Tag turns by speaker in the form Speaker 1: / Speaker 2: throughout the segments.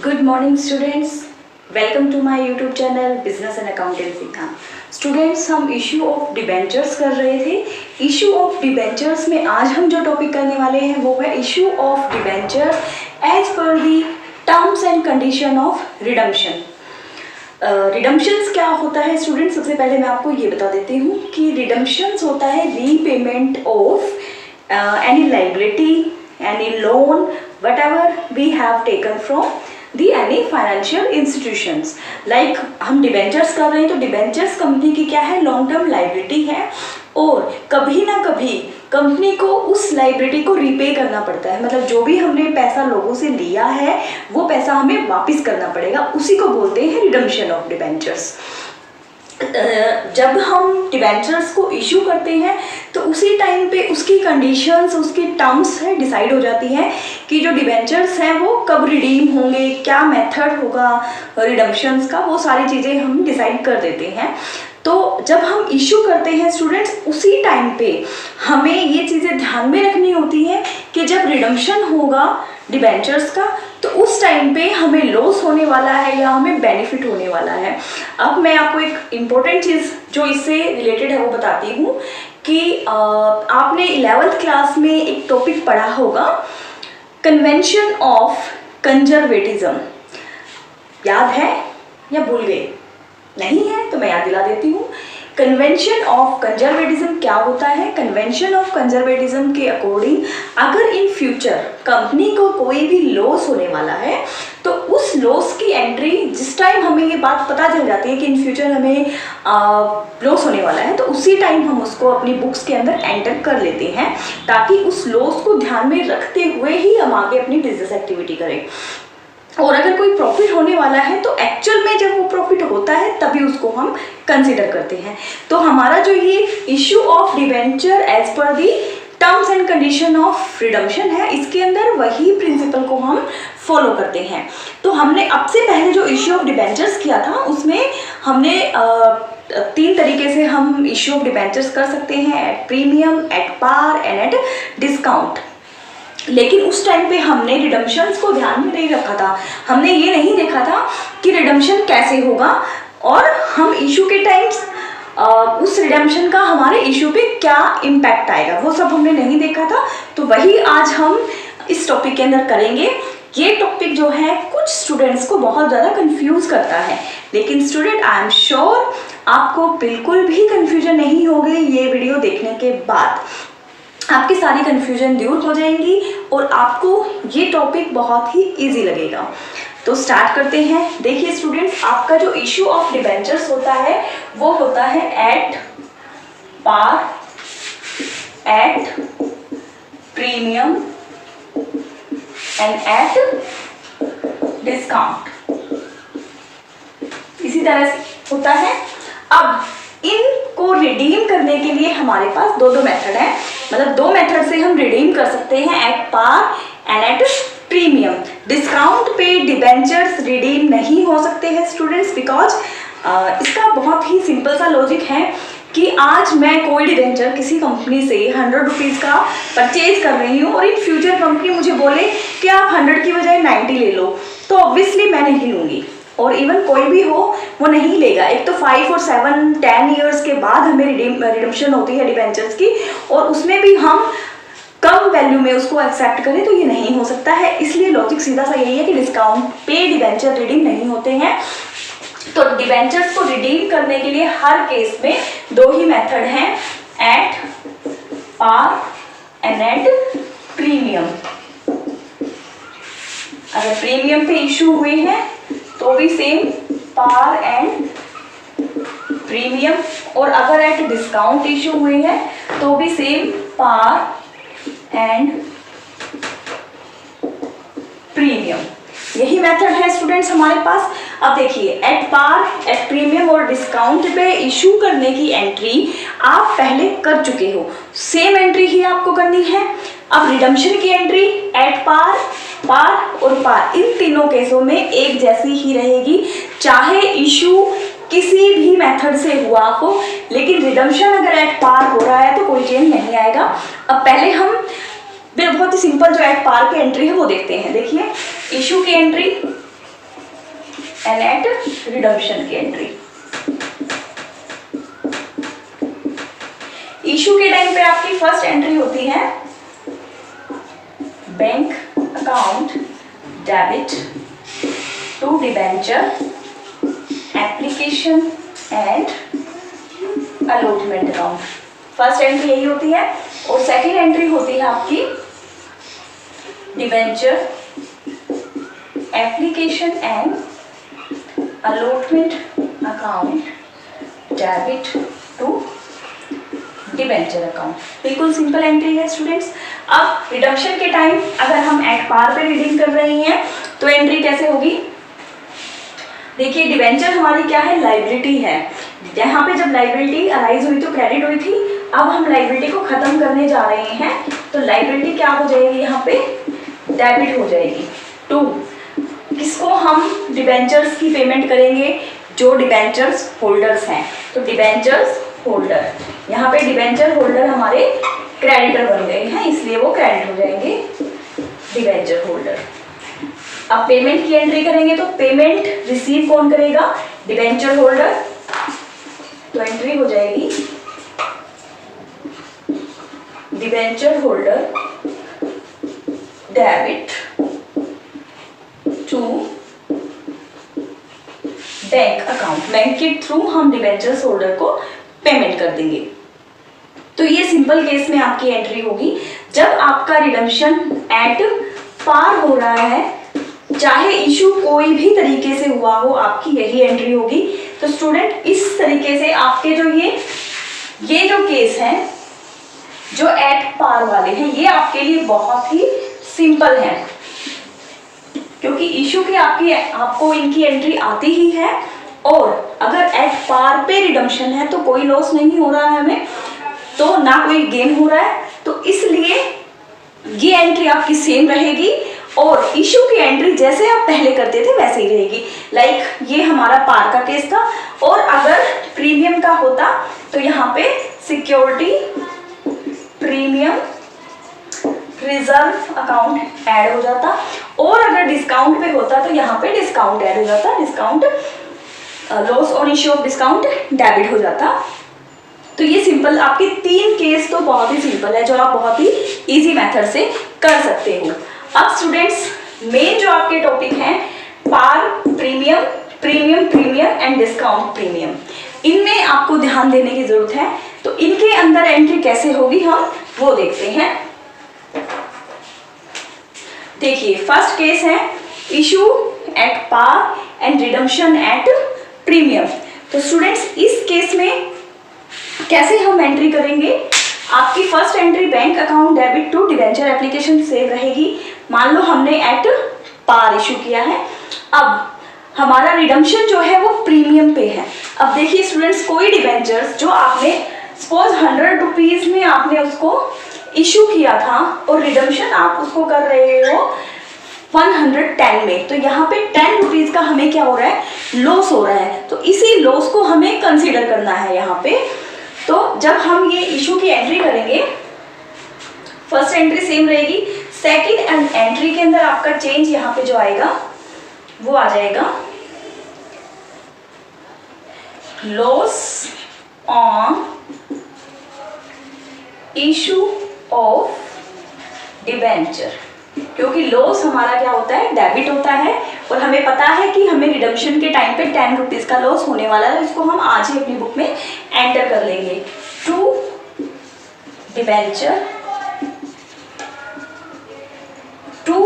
Speaker 1: Good morning students, welcome to my YouTube channel business and accountancy का। Students, हम issue of debentures कर रहे थे। इशू ऑफ डिबेंचर्स में आज हम जो टॉपिक करने वाले हैं वो है issue of debenture as per the terms and condition of redemption. Redemptions क्या होता है स्टूडेंट्स? सबसे पहले मैं आपको ये बता देती हूँ कि रिडम्पशंस होता है repayment of any liability, any loan, whatever we have taken from the any financial institutions। like हम डिबेंचर्स कर रहे हैं तो डिबेंचर्स कंपनी की क्या है, लॉन्ग टर्म लाइबिलिटी है और कभी ना कभी कंपनी को उस लाइबिलिटी को रीपे करना पड़ता है। मतलब जो भी हमने पैसा लोगों से लिया है वो पैसा हमें वापस करना पड़ेगा, उसी को बोलते हैं रिडम्पशन ऑफ डिबेंचर्स। जब हम डिबेंचर्स को इशू करते हैं तो उसी टाइम पे उसकी कंडीशंस, उसकी टर्म्स है डिसाइड हो जाती हैं कि जो डिबेंचर्स हैं वो कब रिडीम होंगे, क्या मेथड होगा रिडम्पशंस का, वो सारी चीज़ें हम डिसाइड कर देते हैं। तो जब हम इशू करते हैं स्टूडेंट्स, उसी टाइम पे हमें ये चीज़ें ध्यान में रखनी होती है कि जब रिडम्पशन होगा डिबेंचर्स का तो उस टाइम पे हमें लॉस होने वाला है या हमें बेनिफिट होने वाला है। अब मैं आपको एक इम्पोर्टेंट चीज़ जो इससे रिलेटेड है वो बताती हूँ कि आपने 11th क्लास में एक टॉपिक पढ़ा होगा, कन्वेंशन ऑफ कंजर्वेटिज्म। याद है या भूल गए? नहीं है तो मैं याद दिला देती हूँ। कन्वेंशन ऑफ कंजर्वेटिज्म क्या होता है? कन्वेंशन ऑफ कंजर्वेटिज्म के अकॉर्डिंग अगर इन फ्यूचर कंपनी को कोई भी लॉस होने वाला है तो उस लॉस की एंट्री जिस टाइम हमें ये बात पता चल जाती है कि इन फ्यूचर हमें लॉस होने वाला है तो उसी टाइम हम उसको अपनी बुक्स के अंदर एंटर कर लेते हैं ताकि उस लॉस को ध्यान में रखते हुए ही हम आगे अपनी बिजनेस एक्टिविटी करें। और अगर कोई प्रॉफिट होने वाला है तो एक्चुअल में जब वो प्रॉफिट होता है तभी उसको हम कंसीडर करते हैं। तो हमारा जो ये issue of debenture as per the terms and condition of redemption है, इसके अंदर वही प्रिंसिपल को हम फॉलो करते हैं। तो हमने अब से पहले जो इशू ऑफ डिबेंचर्स किया था उसमें हमने 3 तरीके से हम इशू ऑफ डिबेंचर्स कर सकते हैं, at premium, at par and at discount. लेकिन उस टाइम पे हमने रिडम्पशंस को ध्यान में नहीं रखा था, हमने ये नहीं देखा था कि रिडम्पशन कैसे होगा और हम इशू के टाइम्स उस रिडम्पशन का हमारे इशू पे क्या इम्पैक्ट आएगा वो सब हमने नहीं देखा था। तो वही आज हम इस टॉपिक के अंदर करेंगे। ये टॉपिक जो है कुछ स्टूडेंट्स को बहुत ज़्यादा कंफ्यूज करता है, लेकिन स्टूडेंट आई एम श्योर आपको बिल्कुल भी कंफ्यूजन नहीं होगी। ये वीडियो देखने के बाद आपकी सारी कंफ्यूजन दूर हो जाएंगी और आपको ये टॉपिक बहुत ही इजी लगेगा। तो स्टार्ट करते हैं। देखिए स्टूडेंट्स, आपका जो इशू ऑफ डिबेंचर्स होता है वो होता है at par, at premium and at discount, इसी तरह से होता है। अब इनको रिडीम करने के लिए हमारे पास दो मेथड हैं, मतलब 2 मेथड से हम रिडीम कर सकते हैं, at par and at premium. Discount पे डिबेंचर्स रिडीम नहीं हो सकते हैं स्टूडेंट्स, बिकॉज इसका बहुत ही सिंपल सा लॉजिक है कि आज मैं कोई डिबेंचर किसी कंपनी से 100 रुपीज़ का परचेज कर रही हूँ और इन फ्यूचर कंपनी मुझे बोले कि आप 100 की बजाय 90 ले लो, तो ऑब्वियसली मैं नहीं लूँगी और इवन कोई भी हो वो नहीं लेगा। एक तो 5 और 7, 10 ईयर्स के बाद हमें रिडम्पशन होती है डिबेंचर्स की और उसमें भी हम कम वैल्यू में उसको एक्सेप्ट करें तो ये नहीं हो सकता है। इसलिए लॉजिक सीधा सा यही है कि डिस्काउंट पे डिबेंचर रिडीम नहीं होते हैं। तो डिबेंचर्स को रिडीम करने के लिए हर केस में 2 ही मेथड हैं, at par and at premium. अगर प्रीमियम पे इशू हुए हैं तो भी सेम पार एंड प्रीमियम, और अगर एट डिस्काउंट इशू हुए हैं तो भी सेम पार एंड प्रीमियम। यही मेथड है स्टूडेंट्स हमारे पास। अब देखिए, एट पार, एट प्रीमियम और डिस्काउंट पे इशू करने की एंट्री आप पहले कर चुके हो, सेम एंट्री ही आपको करनी है। अब रिडम्पशन की एंट्री एट पार, पार और पार, इन तीनों केसों में एक जैसी ही रहेगी, चाहे इशू किसी भी मेथड से हुआ हो, लेकिन रिडम्पशन अगर एट पार हो रहा है तो कोई चेंज नहीं आएगा। अब पहले हम बहुत ही सिंपल जो एट पार की एंट्री है वो देखते हैं। देखिए, इशू की एंट्री एंड एट रिडम्पशन की एंट्री। इशू के टाइम पे आपकी फर्स्ट एंट्री होती है bank account debit to debenture application and allotment account. First entry यही होती है और सेकेंड एंट्री होती है आपकी debenture application and allotment account debit to debenture account. बिल्कुल सिंपल एंट्री है स्टूडेंट्स। अब रिडम्पशन के टाइम अगर हम एट पार पे रीडिंग कर रही हैं तो एंट्री कैसे होगी? देखिए डिबेंचर हमारी क्या है? लाइबिलिटी है। यहाँ पे जब लाइबिलिटी अराइज हुई तो क्रेडिट हुई थी, अब हम लाइबिलिटी को खत्म करने जा रहे हैं तो लाइबिलिटी क्या हो जाएगी? यहाँ पे डेबिट हो जाएगी टू किसको? हम डिबेंचर्स की पेमेंट करेंगे जो डिबेंचर्स होल्डर्स हैं। तो डिबेंचर्स होल्डर, यहाँ पे डिबेंचर होल्डर हमारे क्रेडिटर बन गए हैं इसलिए वो क्रेडिट हो जाएंगे डिबेंचर होल्डर। अब पेमेंट की एंट्री करेंगे तो पेमेंट रिसीव कौन करेगा? Debenture holder. तो एंट्री हो जाएगी debenture holder debit to bank account. Bank के थ्रू हम डिबेंचर होल्डर को पेमेंट कर देंगे। तो ये सिंपल केस में आपकी एंट्री होगी जब आपका रिडम्पशन एट पार हो रहा है, चाहे इशू कोई भी तरीके से हुआ हो, आपकी यही एंट्री होगी। तो स्टूडेंट इस तरीके से आपके जो ये जो केस हैं जो एट पार वाले हैं ये आपके लिए बहुत ही सिंपल है क्योंकि इशू की आपको इनकी एंट्री आती ही है और अगर एट पार पे रिडम्पशन है तो कोई लॉस नहीं हो रहा है हमें, तो ना कोई गेन हो रहा है, तो इसलिए ये एंट्री आपकी सेम रहेगी और इशू की एंट्री जैसे आप पहले करते थे वैसे ही रहेगी। लाइक ये हमारा पार का केस था और अगर प्रीमियम का होता तो यहाँ पे security premium reserve account add हो जाता और अगर डिस्काउंट पे होता तो यहाँ पे डिस्काउंट ऐड हो जाता, discount loss on issue of discount debit हो जाता। तो ये सिंपल आपके तीन केस तो बहुत ही सिंपल है जो आप बहुत ही इजी मेथड से कर सकते हो। अब स्टूडेंट्स मेन जो आपके टॉपिक हैं par premium, premium premium and discount premium, इनमें आपको ध्यान देने की जरूरत है। तो इनके अंदर एंट्री कैसे होगी हम वो देखते हैं। देखिए फर्स्ट केस है issue at par and redemption at premium. तो स्टूडेंट्स इस केस में कैसे हम एंट्री करेंगे? आपकी first entry bank account debit to debenture application save रहेगी। मान लो हमने एट पार इशू किया है, अब हमारा रिडम्पशन जो है वो प्रीमियम पे है। अब देखिए स्टूडेंट्स कोई डिबेंचर्स जो आपने सपोज 100 रुपीज में आपने उसको इशू किया था और रिडम्पशन आप उसको कर रहे हो 110 में, तो यहाँ पे 10 रुपीज का हमें क्या हो रहा है? लॉस हो रहा है। तो इसी लॉस को हमें कंसीडर करना है यहाँ पे। तो जब हम ये इशू की एंट्री करेंगे फर्स्ट एंट्री सेम रहेगी, सेकंड एंट्री के अंदर आपका चेंज यहाँ पे जो आएगा वो आ जाएगा loss on issue of debenture, क्योंकि लॉस हमारा क्या होता है? डेबिट होता है और हमें पता है कि हमें रिडम्पशन के टाइम पे 10 रुपीज का लॉस होने वाला है। इसको हम आज ही अपनी बुक में एंटर कर लेंगे टू डिबेंचर टू।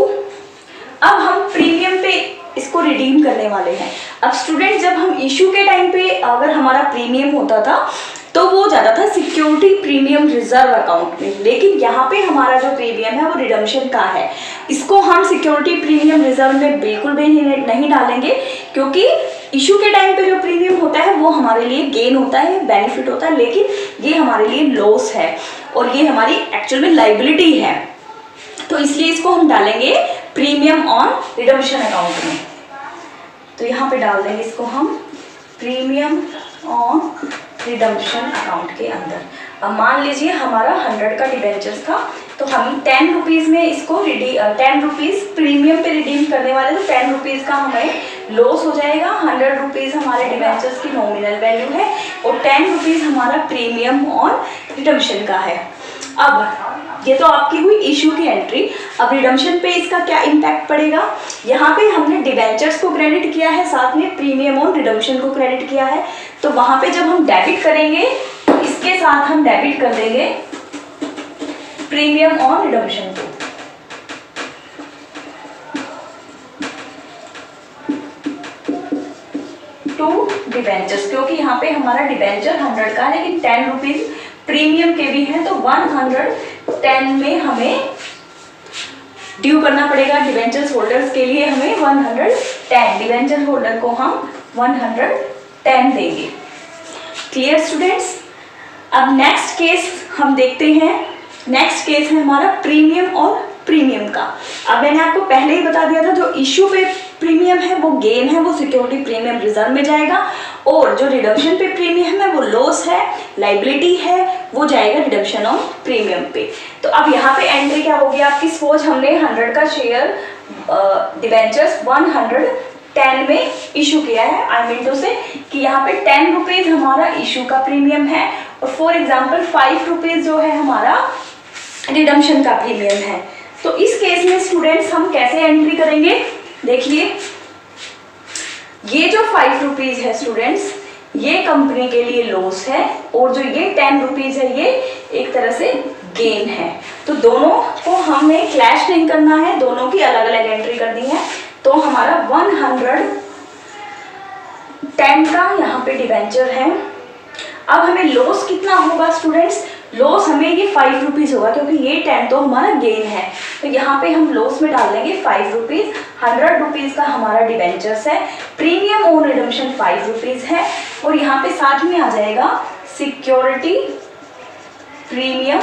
Speaker 1: अब हम प्रीमियम पे इसको रिडीम करने वाले हैं। अब स्टूडेंट जब हम इशू के टाइम पे अगर हमारा प्रीमियम होता था तो वो जाता था सिक्योरिटी प्रीमियम रिजर्व अकाउंट में, लेकिन यहाँ पे हमारा जो प्रीमियम है वो रिडम्पशन का है। इसको हम सिक्योरिटी प्रीमियम रिजर्व में बिल्कुल भी नहीं डालेंगे क्योंकि इशू के टाइम पे जो प्रीमियम होता है वो हमारे लिए गेन होता है, बेनिफिट होता है, लेकिन ये हमारे लिए लॉस है और ये हमारी एक्चुअल में लाइबिलिटी है। तो इसलिए इसको हम डालेंगे प्रीमियम ऑन रिडम्पशन अकाउंट में। तो यहाँ पे डाल देंगे इसको हम प्रीमियम ऑन रिडम्पशन अकाउंट के अंदर। अब मान लीजिए हमारा 100 का डिबेंचर्स था, तो हम 10 रुपीज़ में इसको 10 रुपीज़ प्रीमियम पे रिडीम करने वाले, तो 10 रुपीज़ का हमें लॉस हो जाएगा। 100 रुपीज़ हमारे डिबेंचर्स की नॉमिनल वैल्यू है और 10 रुपीज़ हमारा प्रीमियम और रिडम्पशन का है। अब ये तो आपकी हुई इशू की एंट्री। अब रिडम्पशन पे इसका क्या इम्पैक्ट पड़ेगा, यहाँ पे हमने डिबेंचर्स को क्रेडिट किया है, साथ में प्रीमियम और रिडम्पशन को क्रेडिट किया है, तो वहाँ पे जब हम डेबिट करेंगे तो इसके साथ हम डेबिट कर देंगे प्रीमियम और रिडम्पशन को। टू डिबेंचर्स, क्योंकि यहाँ पे हमारा डिबेंचर 100 का है लेकिन 10 रुपीज़ प्रीमियम के भी हैं, तो 110 में हमें ड्यू करना पड़ेगा डिबेंचर्स होल्डर्स के लिए। हमें 110 डिबेंचर होल्डर को हम 110 देंगे। Clear students. अब नेक्स्ट केस हम देखते हैं। नेक्स्ट केस है हमारा प्रीमियम और प्रीमियम का। अब मैंने आपको पहले ही बता दिया था, जो इश्यू पे प्रीमियम है वो गेन है, वो सिक्योरिटी प्रीमियम रिजर्व में जाएगा, और जो रिडम्पशन पे प्रीमियम है वो लॉस है, लाइबिलिटी है, वो जाएगा रिडम्पशन ऑफ प्रीमियम पे। तो अब यहाँ पे एंट्री क्या होगी आपकी, सपोज हमने 100 का शेयर डिबेंचर्स 110 में इशू किया है। आई मीन टू से कि यहाँ पे 10 रुपीज़ हमारा इशू का प्रीमियम है और फॉर एग्जाम्पल 5 रुपीज़ जो है हमारा रिडम्पशन का प्रीमियम है। तो इस केस में स्टूडेंट्स हम कैसे एंट्री करेंगे, देखिए ये जो 5 रुपीज़ है स्टूडेंट्स, ये कंपनी के लिए लॉस है, और जो ये 10 रुपीज़ है ये एक तरह से गेन है। तो दोनों को हमें क्लैश नहीं करना है, दोनों की अलग अलग एंट्री कर दी है। तो हमारा 110 का यहाँ पे डिबेंचर है। अब हमें लॉस कितना होगा स्टूडेंट्स, लॉस हमें ये 5 रुपीज़ होगा, क्योंकि ये 10 तो हमारा गेन है, तो यहाँ पे हम लॉस में डाल देंगे 5 रुपीज़। 100 रुपीज़ का हमारा डिबेंचर्स है, प्रीमियम और रिडम्पशन 5 रुपीज़ है, और यहाँ पे साथ में आ जाएगा सिक्योरिटी प्रीमियम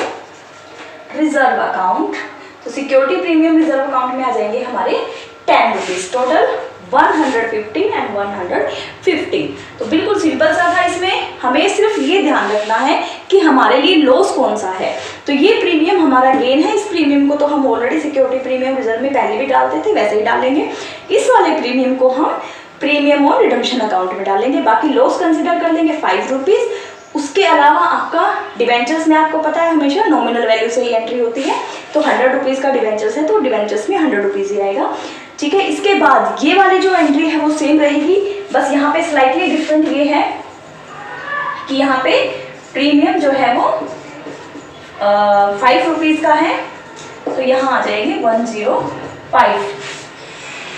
Speaker 1: रिजर्व अकाउंट। तो सिक्योरिटी प्रीमियम रिजर्व अकाउंट में आ जाएंगे हमारे 10 रुपीज़, टोटल 115 एंड 115। तो बिल्कुल सिंपल सा था। इसमें हमें सिर्फ ये ध्यान रखना है कि हमारे लिए लॉस कौन सा है। तो ये प्रीमियम हमारा गेन है, इस प्रीमियम को तो हम ऑलरेडी सिक्योरिटी प्रीमियम रिजर्व में पहले भी डालते थे, वैसे ही डालेंगे। इस वाले प्रीमियम को हम प्रीमियम और रिडम्पशन अकाउंट में डालेंगे। बाकी लॉस कंसिडर कर लेंगे 5 रुपीज़। उसके अलावा आपका डिबेंचर्स में आपको पता है हमेशा नॉमिनल वैल्यू से ही एंट्री होती है, तो 100 रुपीज़ का डिबेंचर्स है तो डिबेंचर्स में 100 रुपीज़ ही आएगा। ठीक है, इसके बाद ये वाली जो एंट्री है वो सेम रहेगी, बस यहाँ पे स्लाइटली डिफरेंट ये है कि यहाँ पे प्रीमियम जो है वो 5 रुपीज़ का है, तो यहाँ आ जाएंगे 105।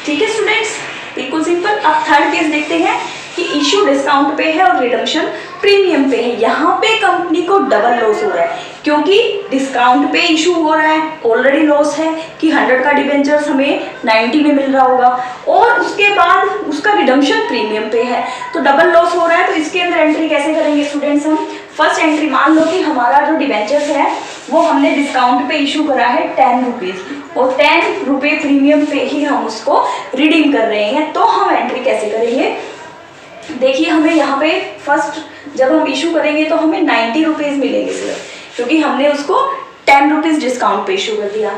Speaker 1: ठीक है स्टूडेंट्स, बिल्कुल सिंपल। अब थर्ड केस देखते हैं कि इशू डिस्काउंट पे है और रिडम्पशन प्रीमियम पे है। यहाँ पे कंपनी को डबल लॉस हो रहा है, क्योंकि डिस्काउंट पे इशू हो रहा है, ऑलरेडी लॉस है कि 100 का डिबेंचर्स हमें 90 में मिल रहा होगा, और उसके बाद उसका रिडम्पशन प्रीमियम पे है, तो डबल लॉस हो रहा है। तो इसके अंदर एंट्री कैसे करेंगे स्टूडेंट्स हम, फर्स्ट एंट्री मान लो कि हमारा जो डिबेंचर्स है वो हमने डिस्काउंट पे इशू करा है 10 रुपीज़, और 10 रुपये प्रीमियम पे ही हम उसको रिडीम कर रहे हैं। तो हम एंट्री कैसे करेंगे, देखिए हमें यहाँ पे फर्स्ट जब हम इशू करेंगे तो हमें 90 रुपीज़ मिलेंगे सिर्फ, क्योंकि हमने उसको 10 रुपीज़ डिस्काउंट पे इशू कर दिया।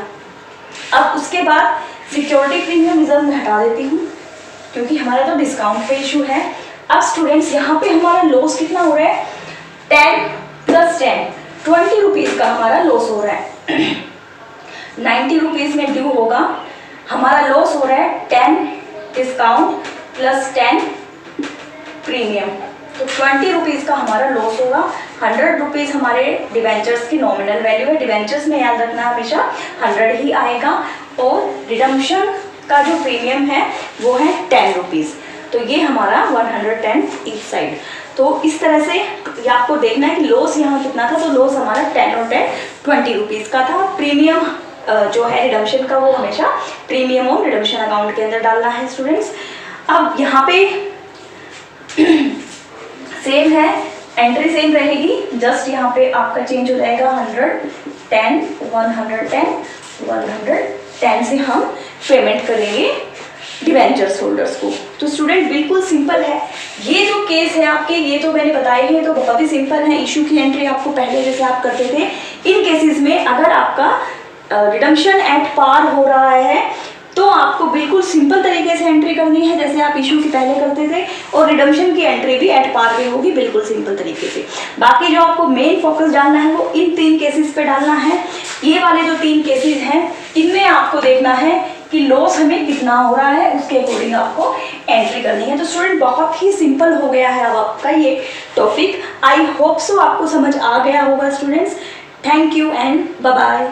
Speaker 1: अब उसके बाद सिक्योरिटी प्रीमियम रिजर्व में हटा देती हूँ, क्योंकि हमारा तो डिस्काउंट पे इशू है। अब स्टूडेंट्स यहाँ पे हमारा लॉस कितना हो रहा है, 10 + 10 20 रुपीज़ का हमारा लॉस हो रहा है। 90 रुपीज़ में ड्यू होगा, हमारा लॉस हो रहा है 10 डिस्काउंट + 10 प्रीमियम, तो 20 रुपीज़ का हमारा लॉस होगा। 100 रुपीज़ हमारे डिबेंचर्स की नॉमिनल वैल्यू है, डिबेंचर्स में याद रखना हमेशा 100 ही आएगा, और रिडम्पशन का जो प्रीमियम है वो है 10 रुपीज़, तो ये हमारा 110 ईच साइड। तो इस तरह से ये आपको देखना है कि लॉस यहाँ कितना था, तो लॉस हमारा 10 और 10 20 रुपीज़ का था। प्रीमियम जो है रिडम्पशन का वो हमेशा प्रीमियम और रिडम्पशन अकाउंट के अंदर डालना है स्टूडेंट्स। अब यहाँ पे सेम है, एंट्री सेम रहेगी, जस्ट यहाँ पे आपका चेंज हो जाएगा 110 110 110 से हम पेमेंट करेंगे डिबेंचर्स होल्डर्स को। तो स्टूडेंट बिल्कुल सिंपल है। ये जो केस है आपके, ये तो मैंने बताए हैं, तो बहुत ही सिंपल है। इशू की एंट्री आपको पहले जैसे आप करते थे। इन केसेस में अगर आपका रिडम्पशन एट पार हो रहा है तो आपको बिल्कुल सिंपल तरीके से एंट्री करनी है, जैसे आप इशू की पहले करते थे, और रिडम्पशन की एंट्री भी एट पार पे होगी बिल्कुल सिंपल तरीके से। बाकी जो आपको मेन फोकस डालना है वो इन 3 केसेस पे डालना है। ये वाले जो 3 केसेस हैं इनमें आपको देखना है कि लॉस हमें कितना हो रहा है, उसके अकॉर्डिंग आपको एंट्री करनी है। तो स्टूडेंट बहुत ही सिंपल हो गया है अब आपका ये टॉपिक। आई होप सो आपको समझ आ गया होगा students. Thank you and bye bye.